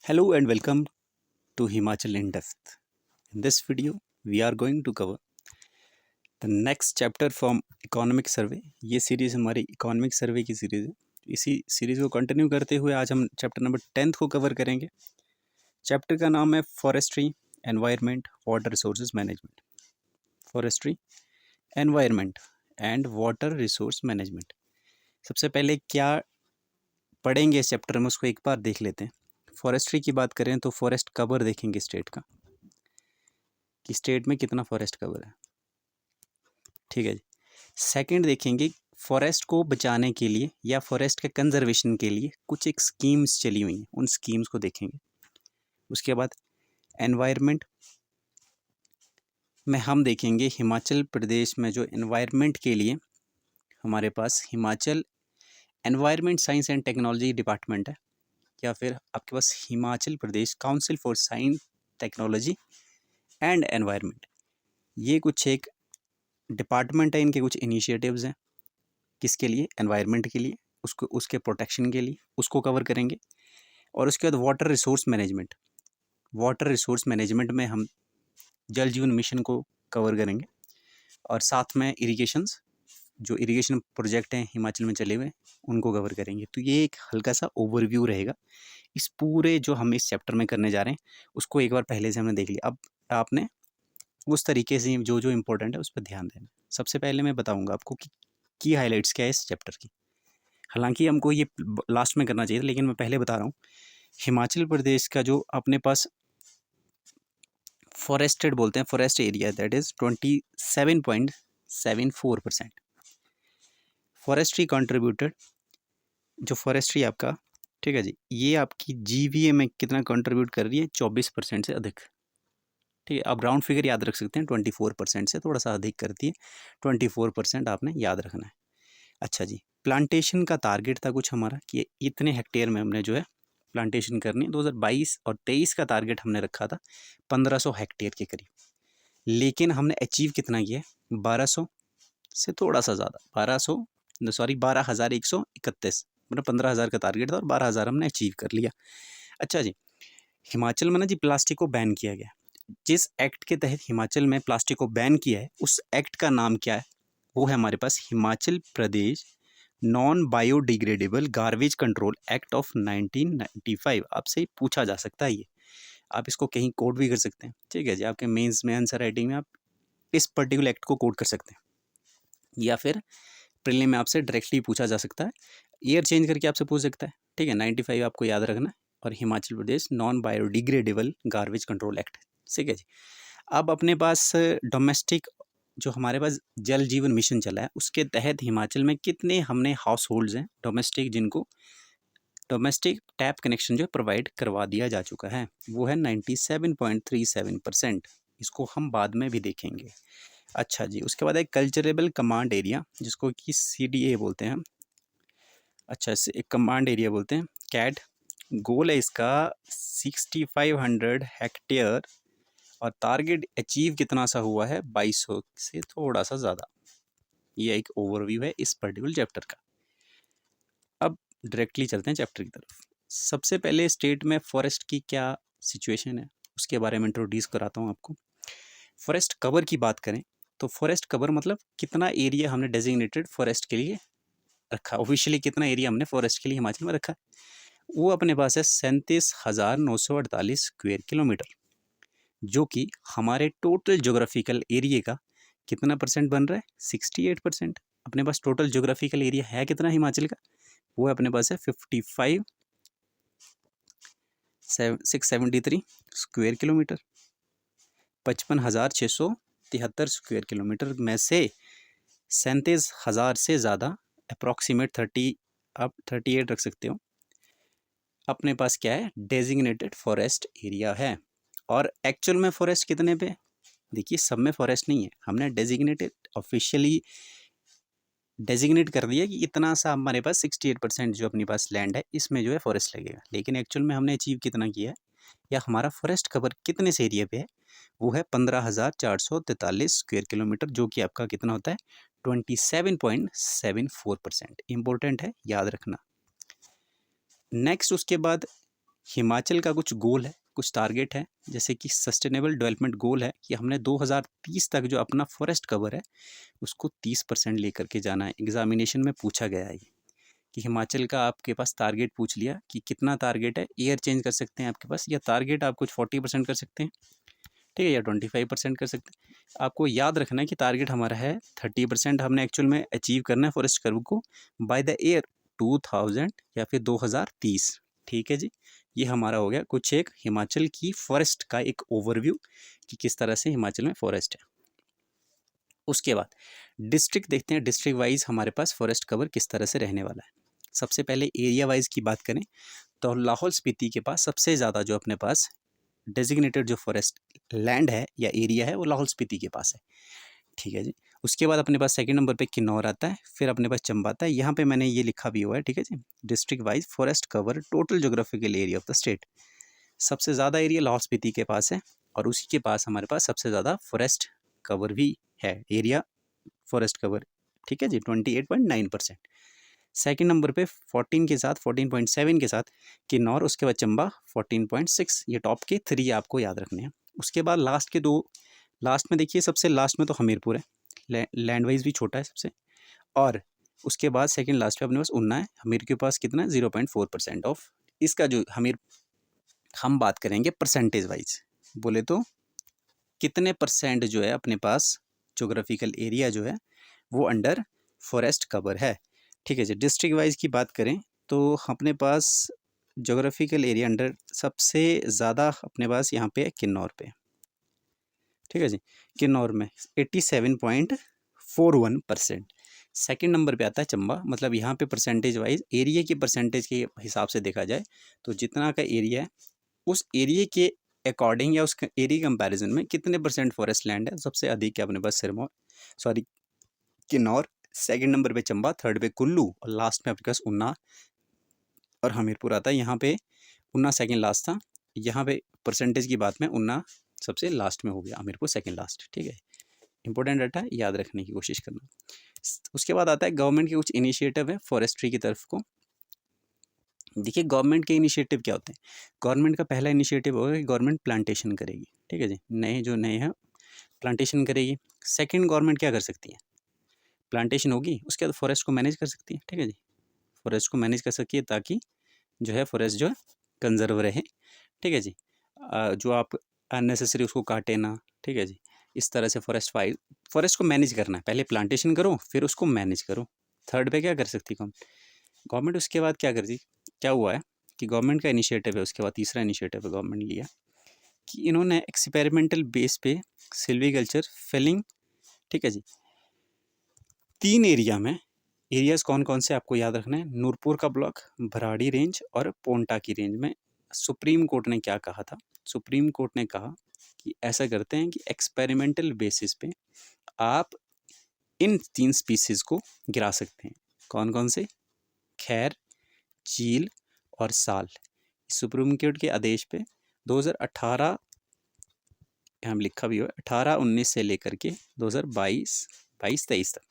Hello and welcome to Himachal in Depth. In this video, we are going to cover the next chapter from Economic Survey. ये series हमारी economic survey की series है. इसी series को continue करते हुए आज हम चैप्टर नंबर 10 को कवर करेंगे. चैप्टर का नाम है forestry, environment, water resources management. Forestry, environment and water resource management. सबसे पहले क्या पढ़ेंगे इस चैप्टर में उसको एक बार देख लेते हैं. फॉरेस्ट्री की बात करें तो फॉरेस्ट कवर देखेंगे स्टेट का, कि स्टेट में कितना फॉरेस्ट कवर है. ठीक है जी. सेकंड देखेंगे फॉरेस्ट को बचाने के लिए या फॉरेस्ट के कंजर्वेशन के लिए कुछ एक स्कीम्स चली हुई हैं, उन स्कीम्स को देखेंगे. उसके बाद एनवायरनमेंट में हम देखेंगे हिमाचल प्रदेश में जो एनवायरनमेंट के लिए हमारे पास Himachal environment science and technology department है, या फिर आपके पास Himachal Pradesh council for science, technology and environment. ये कुछ एक डिपार्टमेंट है, इनके कुछ इनिशिएटिव्स हैं. किसके लिए? एनवायरनमेंट के लिए, उसको उसके प्रोटेक्शन के लिए, उसको कवर करेंगे. और उसके बाद water resource management. Water resource management में हम जल जीवन मिशन को कवर करेंगे, और साथ में इरिगेशंस, जो इरिगेशन प्रोजेक्ट हैं हिमाचल में चले हुए, उनको कवर करेंगे. तो ये एक हल्का सा ओवरव्यू रहेगा. इस पूरे जो हम इस चैप्टर में करने जा रहे हैं उसको एक बार पहले से हमने देख लिया. अब आपने उस तरीके से जो जो इम्पोर्टेंट है उस पर ध्यान देना. सबसे पहले मैं बताऊंगा आपको कि की हाइलाइट्स क्या है इस चैप्टर की. हालांकि हमको ये लास्ट में करना चाहिए था, लेकिन मैं पहले बता रहा हूँ. हिमाचल प्रदेश का जो अपने पास फॉरेस्टेड बोलते हैं, forest area, that is 27.74%. Forestry contributed, जो फॉरेस्ट्री आपका, ठीक है जी, ये आपकी जीवीए में कितना कंट्रीब्यूट कर रही है? 24% से अधिक. ठीक है, आप राउंड फिगर याद रख सकते हैं. 24% से थोड़ा सा अधिक करती है. 24% आपने याद रखना है. अच्छा जी. प्लांटेशन का टारगेट था कुछ हमारा कि इतने हेक्टेयर में हमने जो है प्लांटेशन करनी है. 2022 और 23 का टारगेट हमने रखा था 1500 हेक्टेयर के करीब, लेकिन हमने अचीव कितना किया? 1200 से थोड़ा सा ज़्यादा, 12,131, मतलब 15,000 का टारगेट था और 12,000 हमने अचीव कर लिया. अच्छा जी. हिमाचल में ना जी प्लास्टिक को बैन किया गया. जिस एक्ट के तहत हिमाचल में प्लास्टिक को बैन किया है उस एक्ट का नाम क्या है? वो है हमारे पास Himachal Pradesh non biodegradable garbage control act of 1995. आपसे पूछा जा सकता है ये. आप इसको कहीं कोड भी कर सकते हैं. ठीक है जी. आपके मेंस में आंसर राइटिंग में आप इस पर्टिकुलर एक्ट को कोड कर सकते हैं, या फिर प्रीलिम में आपसे डायरेक्टली पूछा जा सकता है. ईयर चेंज करके आपसे पूछ सकता है. ठीक है, 95 आपको याद रखना है. और Himachal Pradesh non biodegradable garbage control act. ठीक है जी. अब अपने पास डोमेस्टिक, जो हमारे पास जल जीवन मिशन चला है, उसके तहत हिमाचल में कितने हमने हाउस होल्ड्स हैं डोमेस्टिक, जिनको डोमेस्टिक टैप कनेक्शन जो प्रोवाइड करवा दिया जा चुका है, वो है 97.37%. इसको हम बाद में भी देखेंगे. अच्छा जी. उसके बाद एक कल्चरेबल कमांड एरिया, जिसको कि CDA बोलते हैं. अच्छा, से एक कमांड एरिया बोलते हैं, कैट. गोल है इसका 6500 हेक्टेयर, और टारगेट अचीव कितना सा हुआ है? 2200 से थोड़ा सा ज़्यादा. ये एक ओवरव्यू है इस पर्टिकुलर चैप्टर का. अब डायरेक्टली चलते हैं चैप्टर की तरफ. सबसे पहले स्टेट में फॉरेस्ट की क्या सिचुएशन है उसके बारे में इंट्रोड्यूस कराता हूँ आपको. फॉरेस्ट कवर की बात करें तो फॉरेस्ट कवर मतलब कितना एरिया हमने डेजिग्नेटेड फॉरेस्ट के लिए रखा. ऑफिशियली कितना एरिया हमने फॉरेस्ट के लिए हिमाचल में रखा, वो अपने पास है 37,948 स्क्वायर किलोमीटर, जो कि हमारे टोटल जोग्राफिकल एरिया का कितना परसेंट बन रहा है? 68%. अपने पास टोटल जोग्राफिकल एरिया है कितना हिमाचल का? वो अपने पास है 55,673 स्क्वायर किलोमीटर. 55,673 स्क्वायर किलोमीटर में से 37,000 से ज़्यादा, अप्रॉक्सीमेट 30, आप 38 रख सकते हो, अपने पास क्या है? डेजिग्नेटेड फॉरेस्ट एरिया है. और एक्चुअल में फॉरेस्ट कितने पे? देखिए, सब में फॉरेस्ट नहीं है. हमने डेजिग्नेटेड, ऑफिशियली डेजिग्नेट कर दिया कि इतना सा हमारे पास 68% जो अपने पास लैंड है इसमें जो है फॉरेस्ट लगेगा, लेकिन एक्चुअल में हमने अचीव कितना किया है, या हमारा फॉरेस्ट कवर कितने से एरिया पे है? वो है 15,443 स्क्वायर किलोमीटर, जो कि आपका कितना होता है? 27.74%. इंपॉर्टेंट है, याद रखना. नेक्स्ट उसके बाद हिमाचल का कुछ गोल है, कुछ टारगेट है, जैसे कि सस्टेनेबल डेवलपमेंट गोल है कि हमने 2030 तक जो अपना फॉरेस्ट कवर है उसको 30% लेकर के जाना है। एग्जामिनेशन में पूछा गया है कि हिमाचल का आपके पास टारगेट पूछ लिया कि कितना टारगेट है, ईयर चेंज कर सकते हैं आपके पास, या टारगेट आप कुछ 40% कर सकते हैं, ठीक है, या 25% कर सकते हैं। आपको याद रखना है कि टारगेट हमारा है 30% हमने एक्चुअल में अचीव करना है फॉरेस्ट कर्व को बाय द ईयर 2000 या फिर 2030, ठीक है जी। ये हमारा हो गया कुछ एक हिमाचल की फॉरेस्ट का एक ओवरव्यू कि किस तरह से हिमाचल में फॉरेस्ट है। उसके बाद डिस्ट्रिक्ट देखते हैं, डिस्ट्रिक्ट वाइज हमारे पास फॉरेस्ट कवर किस तरह से रहने वाला है। सबसे पहले एरिया वाइज की बात करें तो लाहौल स्पीति के पास सबसे ज़्यादा जो अपने पास डेजिग्नेटेड जो फॉरेस्ट लैंड है या एरिया है वो लाहौल स्पीति के पास है, ठीक है जी। उसके बाद अपने पास सेकंड नंबर पे किन्नौर आता है, फिर अपने पास चंबा आता है। यहाँ पे मैंने ये लिखा भी हुआ है, ठीक है जी, district wise forest cover total geographical area of the state. सबसे ज़्यादा एरिया लाहौल स्पीति के पास है और उसी के पास हमारे पास सबसे ज़्यादा फॉरेस्ट कवर भी है, एरिया फॉरेस्ट कवर, ठीक है जी, 28.9%। सेकंड नंबर पे 14 के साथ 14.7 के साथ किन्नौर, उसके बाद चंबा 14.6। ये टॉप के 3 आपको याद रखने हैं। उसके बाद लास्ट के 2, लास्ट में देखिए सबसे लास्ट में तो हमीरपुर है, लैंड वाइज भी छोटा है सबसे, और उसके बाद सेकंड लास्ट पे अपने पास उन्ना है। हमीर के पास कितना है 0.4% ऑफ इसका जो हमीर, हम बात करेंगे परसेंटेज वाइज, बोले तो कितने परसेंट जो है अपने पास जोग्राफिकल एरिया जो है वो अंडर फॉरेस्ट कवर है, ठीक है जी। डिस्ट्रिक्ट वाइज की बात करें तो अपने पास जोग्राफिकल एरिया अंडर सबसे ज़्यादा अपने पास यहाँ पे किन्नौर पे, ठीक है जी, किन्नौर में 87.41%। सेकेंड नंबर पे आता है चंबा, मतलब यहाँ पे परसेंटेज वाइज एरिया की परसेंटेज के हिसाब से देखा जाए तो जितना का एरिया है उस एरिया के अकॉर्डिंग या उस एरिया कंपैरिजन में कितने परसेंट फॉरेस्ट लैंड है, सबसे अधिक है अपने पास Sirmaur, sorry Kinnaur, second number पे चंबा, थर्ड पे कुल्लू और लास्ट में आपके पास उन्ना और हमीरपुर आता है। यहाँ पे उन्ना सेकंड लास्ट था, यहाँ पे परसेंटेज की बात में उन्ना सबसे लास्ट में हो गया, हमीरपुर सेकंड लास्ट, ठीक है। इंपॉर्टेंट डाटा याद रखने की कोशिश करना। उसके बाद आता है गवर्नमेंट के कुछ इनिशिएटिव है फॉरेस्ट्री की तरफ को। देखिए गवर्नमेंट के इनिशिएटिव क्या होते हैं। गवर्नमेंट का पहला इनिशिएटिव होगा कि गवर्नमेंट प्लांटेशन करेगी, ठीक है जी, नए हैं प्लांटेशन करेगी। सेकंड गवर्नमेंट क्या कर सकती है, प्लांटेशन होगी उसके बाद फॉरेस्ट को मैनेज कर सकती है, ठीक है जी, फॉरेस्ट को मैनेज कर सकती है ताकि जो है फॉरेस्ट जो है कंजर्व रहे, ठीक है जी। जो आप अननेसेसरी उसको काटे ना, ठीक है जी। इस तरह से फॉरेस्ट को मैनेज करना है, पहले प्लांटेशन करो फिर उसको मैनेज करो। थर्ड पे क्या कर सकती गवर्नमेंट, उसके बाद क्या करती, क्या हुआ है कि गवर्नमेंट का इनिशिएटिव है, उसके बाद तीसरा इनिशिएटिव गवर्नमेंट लिया कि इन्होंने एक्सपेरिमेंटल बेस पे सिल्वीकल्चर फेलिंग, ठीक है जी, 3 एरिया में, एरियाज़ कौन कौन से आपको याद रखना है, नूरपुर का ब्लॉक, भराड़ी रेंज और पोंटा की रेंज में। सुप्रीम कोर्ट ने क्या कहा था, सुप्रीम कोर्ट ने कहा कि ऐसा करते हैं कि एक्सपेरिमेंटल बेसिस पे आप इन 3 स्पीसीज़ को गिरा सकते हैं। कौन कौन से, खैर, चील और साल। सुप्रीम कोर्ट के आदेश पे 2018, हम लिखा भी हुआ 18-19 से लेकर के 2022-23 तक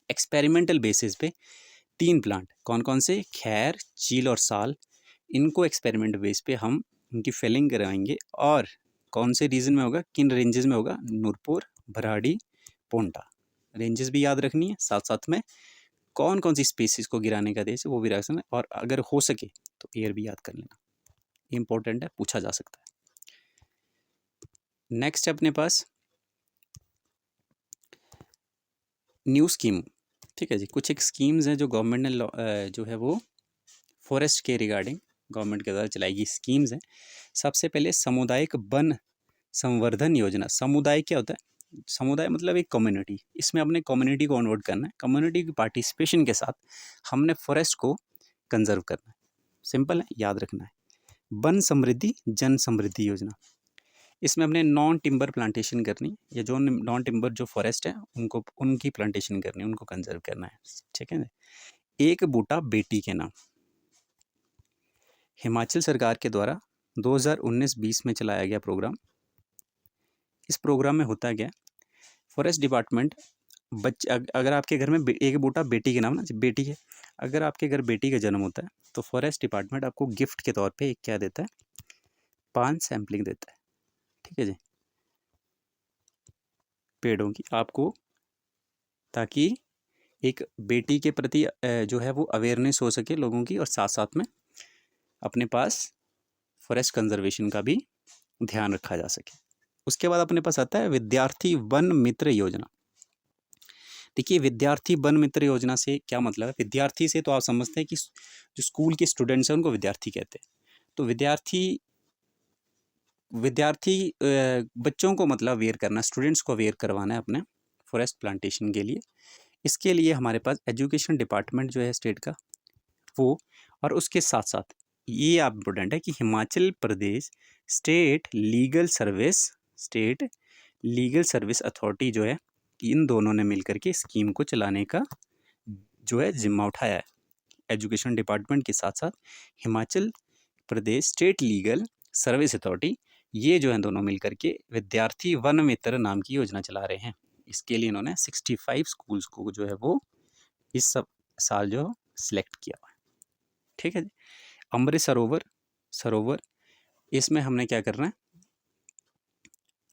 एक्सपेरिमेंटल बेसिस पे 3 प्लांट, कौन कौन से, खैर, चील और साल, इनको एक्सपेरिमेंट बेस पे हम इनकी फेलिंग कराएंगे। और कौन से रीजन में होगा, किन रेंजेस में होगा, नूरपुर, भराड़ी, पोंटा, रेंजेस भी याद रखनी है, साथ साथ में कौन कौन सी स्पीसीज को गिराने का देश है वो भी रख सकते हैं, और अगर हो सके तो ईयर भी याद कर लेना, इंपॉर्टेंट है, पूछा जा सकता है। नेक्स्ट है अपने पास न्यू स्कीम, ठीक है जी, कुछ एक स्कीम्स हैं जो गवर्नमेंट ने जो है वो फॉरेस्ट के रिगार्डिंग गवर्नमेंट के द्वारा चलाई गई स्कीम्स हैं। सबसे पहले सामुदायिक वन संवर्धन योजना। समुदाय क्या होता है, समुदाय मतलब एक कम्युनिटी, इसमें अपने कम्युनिटी को कन्वर्ट करना है, कम्युनिटी की पार्टिसिपेशन के साथ हमने फॉरेस्ट को कंजर्व करना है, सिंपल है, याद रखना है। वन समृद्धि जन समृद्धि योजना, इसमें हमने नॉन टिम्बर प्लांटेशन करनी, या जो नॉन टिम्बर जो फॉरेस्ट है उनको, उनकी प्लांटेशन करनी, उनको कंजर्व करना है, ठीक है। एक बूटा बेटी के नाम, हिमाचल सरकार के द्वारा 2019-20 में चलाया गया प्रोग्राम। इस प्रोग्राम में होता क्या, फॉरेस्ट डिपार्टमेंट अगर आपके घर में एक बूटा बेटी के नाम ना, बेटी है, अगर आपके घर बेटी का जन्म होता है तो फॉरेस्ट डिपार्टमेंट आपको गिफ्ट के तौर पे एक क्या देता है, 5 सैम्पलिंग देता है। ठीक है जी, पेड़ों की आपको, ताकि एक बेटी के प्रति जो है वो अवेयरनेस हो सके लोगों की, और साथ साथ में अपने पास फॉरेस्ट कंजर्वेशन का भी ध्यान रखा जा सके। उसके बाद अपने पास आता है विद्यार्थी वन मित्र योजना। देखिए, विद्यार्थी वन मित्र योजना से क्या मतलब है? विद्यार्थी से तो आप समझते हैं कि जो स्कूल के स्टूडेंट्स हैं उनको विद्यार्थी कहते हैं। तो विद्यार्थी विद्यार्थी बच्चों को मतलब अवेयर करना, स्टूडेंट्स को अवेयर करवाना है अपने फॉरेस्ट प्लांटेशन के लिए। इसके लिए हमारे पास एजुकेशन डिपार्टमेंट जो है स्टेट का, वो, और उसके साथ साथ ये आप इम्पोर्टेंट है कि Himachal Pradesh state legal service authority जो है, इन दोनों ने मिलकर के स्कीम को चलाने का जो है जिम्मा उठाया है। एजुकेशन डिपार्टमेंट के साथ साथ Himachal Pradesh state legal service authority, ये जो है दोनों मिलकर के विद्यार्थी वन मित्र नाम की योजना चला रहे हैं। इसके लिए इन्होंने 65 स्कूल्स को जो है वो इस सब साल जो सिलेक्ट किया हुआ है। ठीक है जी। अमृत सरोवर इसमें हमने क्या करना है,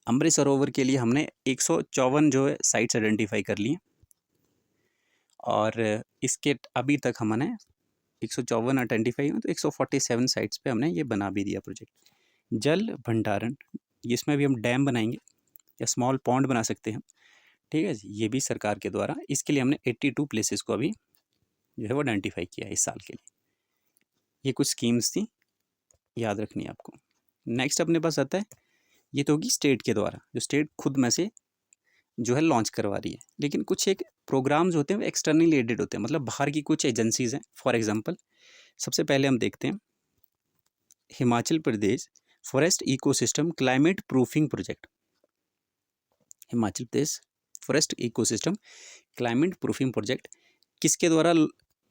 अमृत सरोवर के लिए हमने 154 जो है साइट्स आइडेंटिफाई कर लिए, और इसके अभी तक हमने 154 आइडेंटिफाई हुए, तो 147 साइट्स पे हमने ये बना भी दिया प्रोजेक्ट। जल भंडारण, इसमें भी हम डैम बनाएंगे या स्मॉल पॉन्ड बना सकते हैं। ठीक है जी, ये भी सरकार के द्वारा, इसके लिए हमने 82 प्लेसेस को अभी जो है वो आइडेंटिफाई किया है इस साल के लिए। ये कुछ स्कीम्स थी, याद रखनी है आपको। नेक्स्ट अपने पास आता है, ये तो होगी स्टेट के द्वारा, जो स्टेट खुद में से जो है लॉन्च करवा रही है। लेकिन कुछ एक प्रोग्राम्स होते हैं वो एक्सटर्नली एडेड होते हैं, मतलब बाहर की कुछ एजेंसीज हैं। फॉर एग्जांपल, सबसे पहले हम देखते हैं Himachal Pradesh forest ecosystem climate proofing project. Himachal Pradesh forest ecosystem climate proofing project किसके द्वारा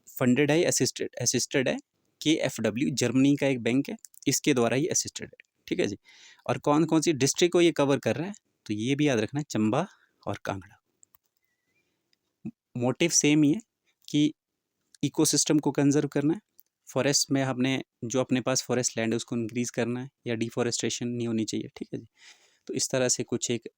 फंडेड है, असिस्टेड है? KfW, जर्मनी का एक बैंक है, इसके द्वारा ही असिस्टेड है। ठीक है जी। और कौन कौन सी डिस्ट्रिक्ट को ये कवर कर रहा है, तो ये भी याद रखना है, चंबा और कांगड़ा। मोटिव सेम ही है कि इकोसिस्टम को कंजर्व करना है, फॉरेस्ट में हमने जो अपने पास फॉरेस्ट लैंड है उसको इंक्रीज करना है, या डिफॉरेस्टेशन नहीं होनी चाहिए। ठीक है जी। तो इस तरह से कुछ एक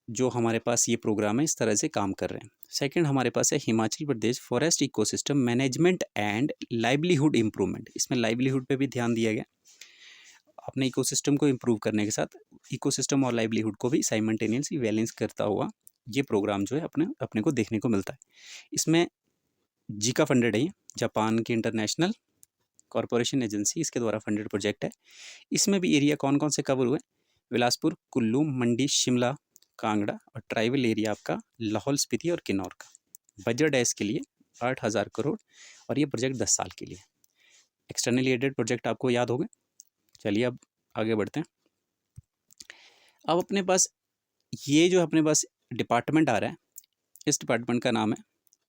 जो हमारे पास ये प्रोग्राम है इस तरह से काम कर रहे हैं। सेकंड हमारे पास है Himachal Pradesh forest ecosystem management and livelihood improvement. इसमें लाइवलीहुड पे भी ध्यान दिया गया, अपने इकोसिस्टम को इम्प्रूव करने के साथ इकोसिस्टम और लाइवलीहुड को भी साइमल्टेनियसली बैलेंस करता हुआ ये प्रोग्राम जो है अपने को देखने को मिलता है। इसमें जीका फंडेड है, ये जापान की इंटरनेशनल कॉरपोरेशन एजेंसी, इसके द्वारा फंडेड प्रोजेक्ट है। इसमें भी एरिया कौन कौन से कवर हुए, बिलासपुर, कुल्लू, मंडी, शिमला, कांगड़ा, और ट्राइबल एरिया आपका लाहौल स्पीति और किन्नौर का। बजट है इसके लिए 8,000 करोड़, और ये प्रोजेक्ट 10 साल के लिए। एक्सटर्नली एडेड प्रोजेक्ट आपको याद हो गए। चलिए अब आगे बढ़ते हैं। अब अपने पास ये जो अपने पास डिपार्टमेंट आ रहा है, इस डिपार्टमेंट का नाम है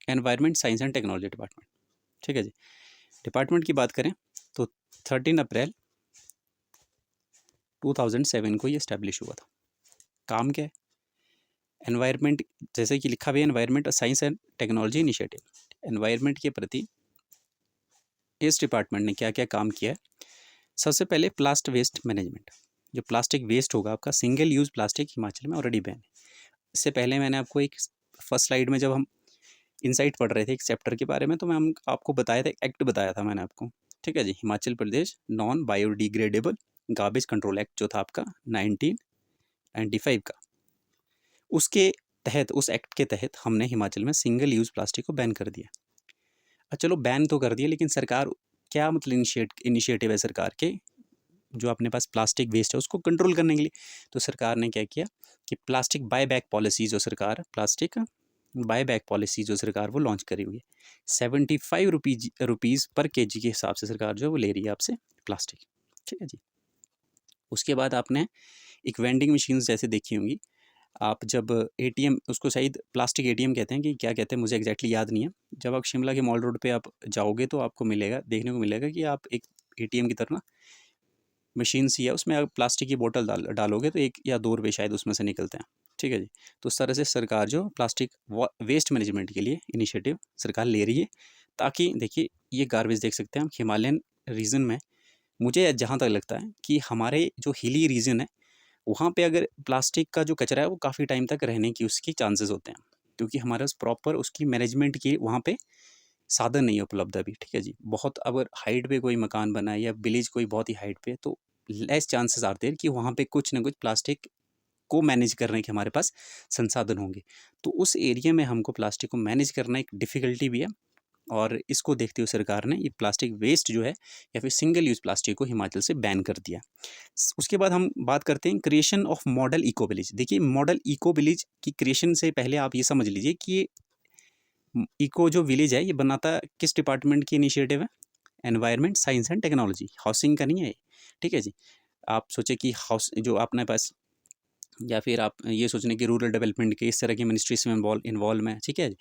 environment science and technology department. ठीक है जी। डिपार्टमेंट की बात करें तो 13 अप्रैल 2007 को ये इस्टेब्लिश हुआ था। काम क्या है, एनवायरनमेंट, जैसे कि लिखा हुआ है environment science and technology initiative. Environment के प्रति इस डिपार्टमेंट ने क्या क्या काम किया है। सबसे पहले प्लास्ट वेस्ट मैनेजमेंट, जो प्लास्टिक वेस्ट होगा आपका, सिंगल यूज़ प्लास्टिक हिमाचल में ऑलरेडी बैन है। इससे पहले मैंने आपको एक फर्स्ट स्लाइड में जब हम इनसाइट पढ़ रहे थे एक चैप्टर के बारे में, तो मैं आपको बताया था, एक्ट बताया था मैंने आपको। ठीक है जी। Himachal Pradesh non biodegradable garbage control act जो था आपका 1995 का, उसके तहत, उस एक्ट के तहत हमने हिमाचल में सिंगल यूज़ प्लास्टिक को बैन कर दिया। चलो बैन तो कर दिया, लेकिन सरकार क्या मतलब इनिशिएटिव है सरकार के, जो अपने पास प्लास्टिक वेस्ट है उसको कंट्रोल करने के लिए। तो सरकार ने क्या किया कि प्लास्टिक बाय बैक पॉलिसी जो सरकार वो लॉन्च करी हुई है। 75 रुपीज़ पर केजी के हिसाब से सरकार जो है वो ले रही है आपसे प्लास्टिक। ठीक है जी। उसके बाद आपने एक वेंडिंग मशीन जैसे देखी होंगी, आप जब ATM, उसको शायद प्लास्टिक ATM कहते हैं कि क्या कहते हैं, मुझे एग्जैक्टली याद नहीं है। जब आप शिमला के मॉल रोड पे आप जाओगे तो आपको देखने को मिलेगा कि आप एक ATM की तरह ना मशीन सी है, उसमें आप प्लास्टिक की बोतल डालोगे तो 1 या 2 रुपये शायद उसमें से निकलते हैं। ठीक है जी। तो उस तरह से सरकार जो प्लास्टिक वेस्ट मैनेजमेंट के लिए इनिशिएटिव सरकार ले रही है, ताकि देखिए ये गार्बेज देख सकते हैं हम हिमालयन रीजन में। मुझे जहाँ तक लगता है कि हमारे जो हिली रीजन है वहाँ पे अगर प्लास्टिक का जो कचरा है वो काफ़ी टाइम तक रहने की उसकी चांसेस होते हैं, क्योंकि हमारे पास प्रॉपर उसकी मैनेजमेंट की वहाँ पे साधन नहीं है उपलब्ध अभी। ठीक है जी। बहुत अगर हाइट पे कोई मकान बना है या विलेज कोई बहुत ही हाइट पे है, तो लेस चांसेस आते हैं कि वहाँ पे कुछ ना कुछ प्लास्टिक को मैनेज करने के हमारे पास संसाधन होंगे। तो उस एरिया में हमको प्लास्टिक को मैनेज करना एक डिफ़िकल्टी भी है, और इसको देखते हुए सरकार ने ये प्लास्टिक वेस्ट जो है या फिर सिंगल यूज़ प्लास्टिक को हिमाचल से बैन कर दिया। उसके बाद हम बात करते हैं creation of model eco village. देखिए मॉडल इको विलेज की क्रिएशन से पहले आप ये समझ लीजिए कि ये इको जो विलेज है ये बनाता किस डिपार्टमेंट की इनिशिएटिव है? Environment, science and technology, housing का नहीं है ये। ठीक है जी। आप सोचे कि हाउस जो अपने पास, या फिर आप ये सोचने कि रूरल डेवलपमेंट के इस तरह की मिनिस्ट्री इसमें इन्वॉल्व है। ठीक है जी।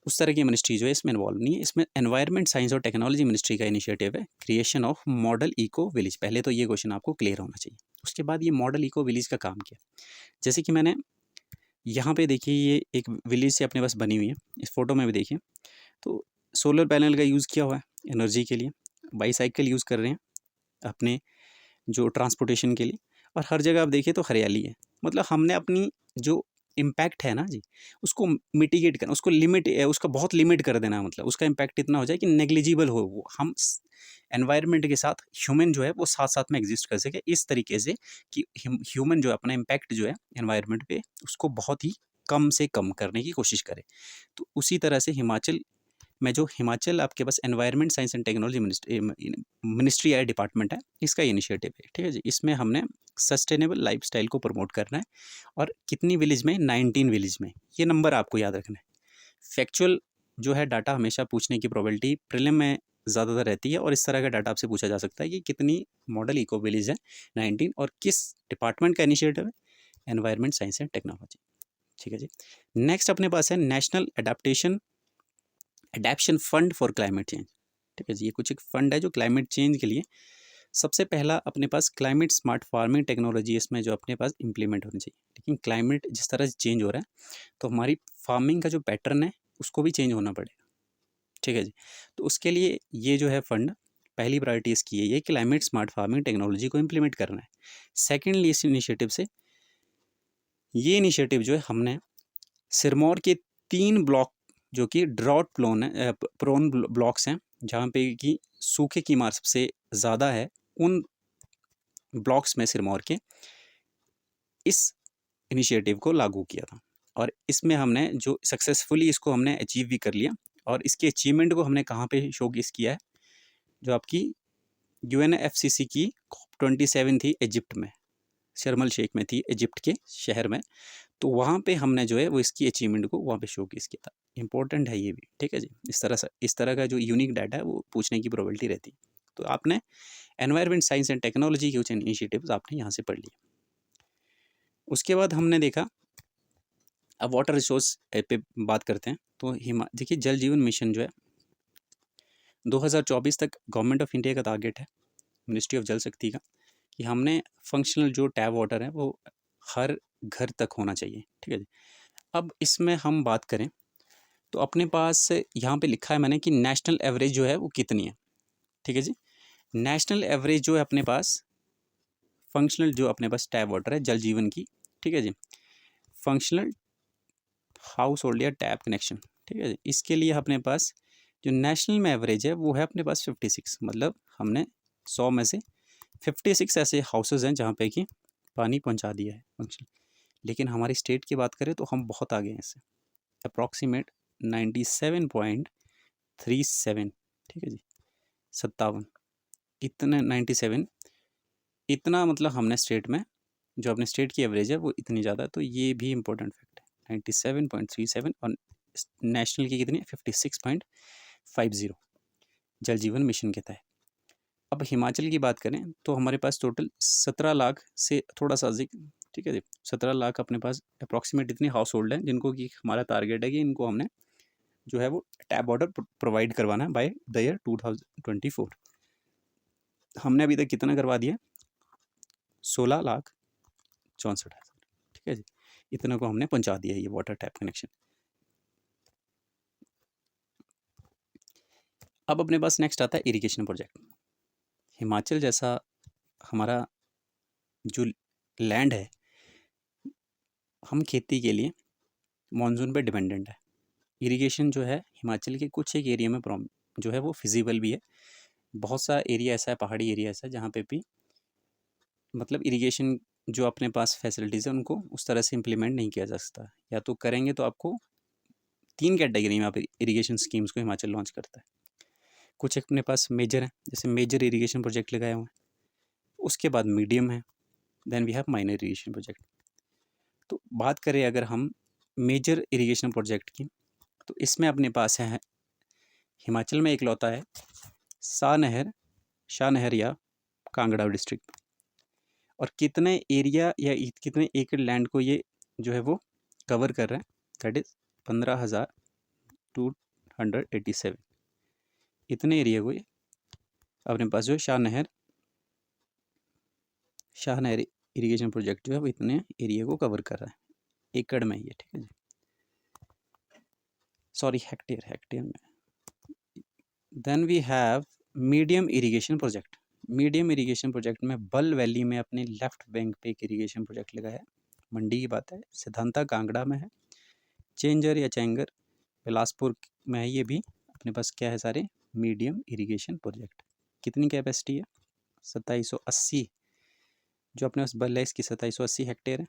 उस तरह की मिनिस्ट्री जो है इसमें इन्वॉल्व नहीं है। इसमें एनवायरनमेंट, साइंस और टेक्नोलॉजी मिनिस्ट्री का इनिशिएटिव है creation of model eco village. पहले तो ये क्वेश्चन आपको क्लियर होना चाहिए। उसके बाद ये मॉडल इको विलेज का काम क्या, जैसे कि मैंने यहाँ पे देखिए ये एक विलेज से अपने पास बनी हुई है, इस फोटो में भी देखिए तो सोलर पैनल का यूज़ किया हुआ है एनर्जी के लिए, बाईसाइकिल यूज़ कर रहे हैं अपने जो ट्रांसपोर्टेशन के लिए, और हर जगह आप देखिए तो हरियाली है। मतलब हमने अपनी जो इम्पैक्ट है ना जी, उसको मिटिगेट करना, उसको लिमिट, उसका बहुत लिमिट कर देना, मतलब उसका इम्पैक्ट इतना हो जाए कि नेग्लिजिबल हो वो। हम एनवायरनमेंट के साथ ह्यूमन जो है वो साथ साथ में एग्जिस्ट कर सके इस तरीके से कि ह्यूमन जो है अपना इम्पैक्ट जो है एनवायरनमेंट पे उसको बहुत ही कम से कम करने की कोशिश करे। तो उसी तरह से हिमाचल में जो हिमाचल आपके पास environment, science and technology ministry है, डिपार्टमेंट है, इसका इनिशिएटिव है। ठीक है जी। इसमें हमने सस्टेनेबल लाइफस्टाइल को प्रमोट करना है, और कितनी विलेज में? 19 विलेज में। ये नंबर आपको याद रखना है। फैक्चुअल जो है डाटा हमेशा पूछने की प्रोबेबिलिटी प्रीलिम में ज़्यादातर रहती है, और इस तरह का डाटा आपसे पूछा जा सकता है कि कितनी मॉडल इको विलेज है 19, और किस डिपार्टमेंट का इनिशिएटिव है? Environment, science and technology. ठीक है जी। नेक्स्ट अपने पास है national adaptation fund for climate change. ठीक है जी। ये कुछ एक फंड है जो क्लाइमेट चेंज के लिए, सबसे पहला अपने पास क्लाइमेट स्मार्ट फार्मिंग टेक्नोलॉजी इसमें जो अपने पास इंप्लीमेंट होनी चाहिए। लेकिन क्लाइमेट जिस तरह से चेंज हो रहा है तो हमारी फार्मिंग का जो पैटर्न है उसको भी चेंज होना पड़ेगा। ठीक है जी। तो उसके लिए ये जो है फंड, पहली प्रायोरिटी इसकी है, ये क्लाइमेट स्मार्ट फार्मिंग टेक्नोलॉजी को इम्प्लीमेंट करना है। सेकेंडली इस इनिशिएटिव से, ये इनिशिएटिव जो है हमने सिरमौर के 3 ब्लॉक जो कि ड्रॉट प्रोन ब्लॉक्स हैं, जहाँ पे कि सूखे की मार सबसे ज़्यादा है, उन ब्लॉक्स में सिरमौर के इस इनिशिएटिव को लागू किया था। और इसमें हमने जो सक्सेसफुली इसको हमने अचीव भी कर लिया, और इसके अचीवमेंट को हमने कहाँ पे शोकेस किया है? जो आपकी यूएनएफसीसी की COP27 थी इजिप्ट में, शर्म अल शेख में थी, इजिप्ट के शहर में। तो वहाँ पे हमने जो है वो इसकी अचीवमेंट को वहाँ पे शोकेस किया था। इंपॉर्टेंट है ये भी। ठीक है जी। इस तरह का जो यूनिक डाटा है वो पूछने की प्रोबेबिलिटी रहती है। तो आपने एनवायरनमेंट, साइंस एंड टेक्नोलॉजी के कुछ इनिशिएटिव्स आपने यहाँ से पढ़ लिए। उसके बाद हमने देखा, अब वाटर रिसोर्स पे बात करते हैं। तो देखिए जल जीवन मिशन जो है 2024 तक गवर्नमेंट ऑफ इंडिया का टारगेट है, मिनिस्ट्री ऑफ जल शक्ति का, कि हमने फंक्शनल जो टैप वाटर है वो हर घर तक होना चाहिए। ठीक है जी। अब इसमें हम बात करें तो अपने पास यहाँ पे लिखा है मैंने कि नेशनल एवरेज जो है वो कितनी है। ठीक है जी। नेशनल एवरेज जो है अपने पास फंक्शनल जो अपने पास टैप वाटर है जल जीवन की, ठीक है जी, फंक्शनल हाउस होल्ड या टैप कनेक्शन। ठीक है जी। इसके लिए अपने पास जो नेशनल में एवरेज है वो है अपने पास 56। मतलब हमने 100 में से 56 ऐसे हाउसेज हैं जहाँ पे कि पानी पहुँचा दिया है फंक्शन। लेकिन हमारी स्टेट की बात करें तो हम बहुत आगे हैं इससे, अप्रॉक्सीमेट 97.37। ठीक है जी, 57, इतने 97, इतना मतलब हमने स्टेट में जो अपने स्टेट की एवरेज है वो इतनी ज़्यादा। तो ये भी इंपॉर्टेंट फैक्ट है, 97.37, और नेशनल की कितनी, 56.50 जल जीवन मिशन के तहत। अब हिमाचल की बात करें तो हमारे पास टोटल 17 लाख से थोड़ा सा अधिक, ठीक है जी, 17 लाख अपने पास अप्रॉक्सीमेट इतने हाउस होल्ड हैं जिनको कि हमारा टारगेट है कि इनको हमने जो है वो टैप वाटर प्रोवाइड करवाना है बाय द ईयर 2024। हमने अभी तक कितना करवा दिया? 16,64,000। ठीक है जी। इतना को हमने पहुंचा दिया ये वाटर टैप कनेक्शन। अब अपने पास नेक्स्ट आता है इरिगेशन प्रोजेक्ट। हिमाचल जैसा हमारा जो लैंड है, हम खेती के लिए मानसून पे डिपेंडेंट है। इरिगेशन जो है हिमाचल के कुछ एक एरिया में जो है वो फिजिबल भी है। बहुत सा एरिया ऐसा है, पहाड़ी एरिया ऐसा है जहाँ पे भी मतलब इरिगेशन जो अपने पास फैसिलिटीज़ है उनको उस तरह से इम्प्लीमेंट नहीं किया जा सकता, या तो करेंगे तो आपको 3 कैटेगरी में आप इरिगेशन स्कीम्स को हिमाचल लॉन्च करता है। कुछ अपने पास मेजर है, जैसे मेजर इरिगेशन प्रोजेक्ट लगाए हुए हैं, उसके बाद मीडियम है, then we have minor irrigation project. तो बात करें अगर हम मेजर इरिगेशन प्रोजेक्ट की, तो इसमें अपने पास है हिमाचल में इकलौता है शाह नहर या कांगड़ा डिस्ट्रिक्ट। और कितने एरिया या कितने एकड़ लैंड को ये जो है वो कवर कर रहे हैं, दैट इज 15,287। इतने एरिया को ये अपने पास जो है शाह नहर इरिगेशन प्रोजेक्ट जो है वो इतने एरिया को कवर कर रहा है, एकड़ में ये, ठीक है जी, सॉरी हेक्टेयर में। Then we have medium irrigation project. Medium irrigation project में बल वैली में अपने लेफ्ट बैंक पे एक इरिगेशन प्रोजेक्ट लगाया है, मंडी की बात है। सिद्धांता कांगड़ा में है, चेंजर या चैंगर बिलासपुर में है। ये भी अपने पास क्या है, सारे मीडियम इरिगेशन प्रोजेक्ट। कितनी कैपेसिटी है, 2780। जो अपने पास बल है इसकी 2780 हेक्टेयर है।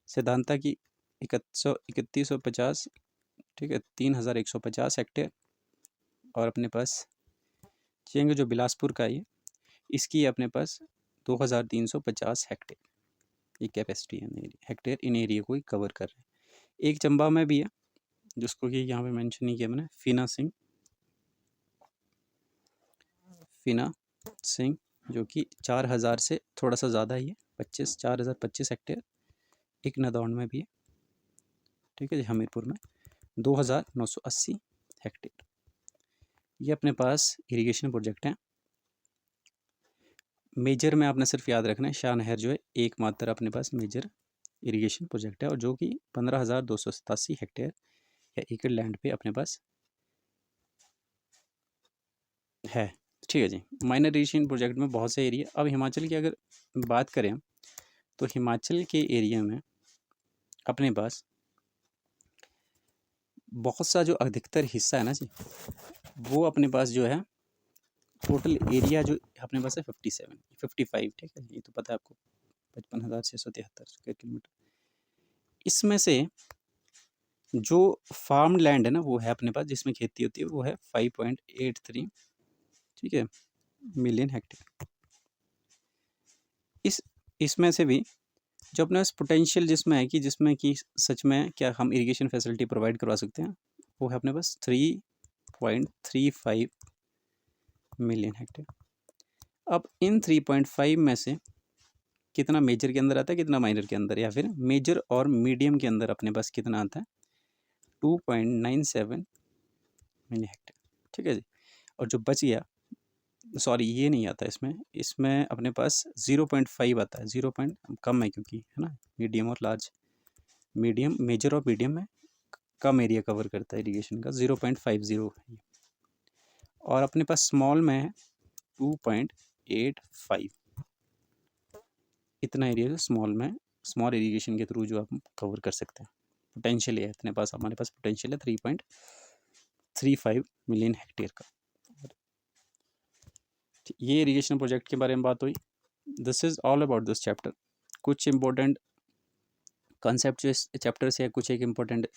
सिद्धांता की 3150, ठीक है, 3150 हेक्टेयर। और अपने पास चेंग जो बिलासपुर का है इसकी अपने पास 2350 हेक्टेयर ये कैपेसिटी है, हेक्टेयर इन एरिया को ही कवर कर रहे हैं। एक चंबा में भी है जिसको कि यहाँ पे मेंशन नहीं किया मैंने, फीना सिंह जो कि 4000 से थोड़ा सा ज़्यादा ही है, 4025 हेक्टेयर। एक नदौन में भी है, ठीक है जी, हमीरपुर में 2980 हेक्टेयर। ये अपने पास इरिगेशन प्रोजेक्ट हैं। मेजर में आपने सिर्फ याद रखना है शाह नहर जो है एकमात्र अपने पास मेजर इरिगेशन प्रोजेक्ट है, और जो कि 15,287 हेक्टेयर या एकड़ लैंड पे अपने पास है, ठीक है जी। माइनर इरिगेशन प्रोजेक्ट में बहुत से एरिया। अब हिमाचल की अगर बात करें तो हिमाचल के एरिया में अपने पास बहुत सा जो अधिकतर हिस्सा है ना जी, वो अपने पास जो है टोटल एरिया जो अपने पास है 55, ठीक है, ये तो पता है आपको, 55,673 स्क्वायर किलोमीटर। इसमें से जो फार्म लैंड है ना वो है अपने पास, जिसमें खेती होती है, वो है 5.83, ठीक है, मिलियन हेक्टेयर। इसमें से भी जो अपने पास पोटेंशियल जिसमें कि सच में क्या हम इरिगेशन फैसिलिटी प्रोवाइड करवा सकते हैं, वो है अपने पास 3.35 मिलियन हेक्टेयर। अब इन 3.5 में से कितना मेजर के अंदर आता है, कितना माइनर के अंदर, या फिर मेजर और मीडियम के अंदर अपने पास कितना आता है, 2.97 मिलियन हेक्टेयर, ठीक है जी। और जो बच गया, सॉरी ये नहीं आता इसमें अपने पास 0.5 आता है, 0 कम है क्योंकि है ना, मीडियम और लार्ज, मीडियम मेजर और मीडियम में कम एरिया कवर करता है इरिगेशन का, 0.50 है। और अपने पास स्मॉल में है 2.85, इतना एरिया जो स्मॉल इरिगेशन के थ्रू जो आप कवर कर सकते हैं। पोटेंशियल है इतने पास, हमारे पास पोटेंशियल है 3.35 मिलियन हेक्टेयर का। ये इरिगेशन प्रोजेक्ट के बारे में बात हुई। This is all about this chapter. कुछ इंपॉर्टेंट कॉन्सेप्ट जो इस चैप्टर से है, कुछ एक इम्पोर्टेंट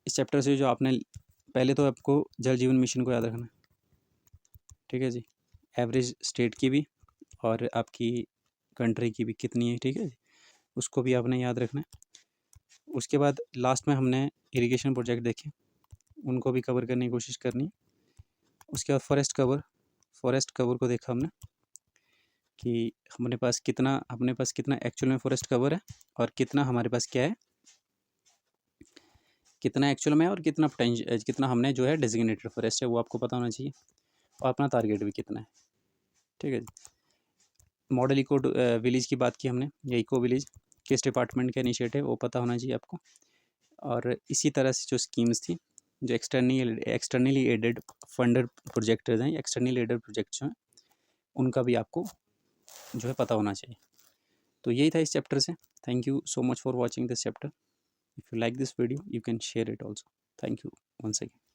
इस चैप्टर से जो आपने, पहले तो आपको जल जीवन मिशन को याद रखना, ठीक है जी, एवरेज स्टेट की भी और आपकी कंट्री की भी कितनी है, ठीक है जी, उसको भी आपने याद रखना है। उसके बाद लास्ट में हमने इरिगेशन प्रोजेक्ट देखे, उनको भी कवर करने की कोशिश करनी है। उसके बाद फॉरेस्ट कवर को देखा हमने कि अपने पास कितना एक्चुअल में फॉरेस्ट कवर है, और कितना हमारे पास क्या है, कितना एक्चुअल में है, और कितना हमने जो है डेजिग्नेटेड फॉरेस्ट है वो आपको पता होना चाहिए, और अपना टारगेट भी कितना है, ठीक है जी। मॉडल इको विलेज की बात की हमने, या इको विलेज किस डिपार्टमेंट का इनिशिएटिव वो पता होना चाहिए आपको। और इसी तरह से जो स्कीम्स थी, जो एक्सटर्नली एडेड फंडर प्रोजेक्ट्स हैं, एक्सटर्नली एडेड प्रोजेक्ट्स हैं, उनका भी आपको जो है पता होना चाहिए। तो यही था इस चैप्टर से। Thank you so much for watching this chapter. If you like this video you can share it also. Thank you once again.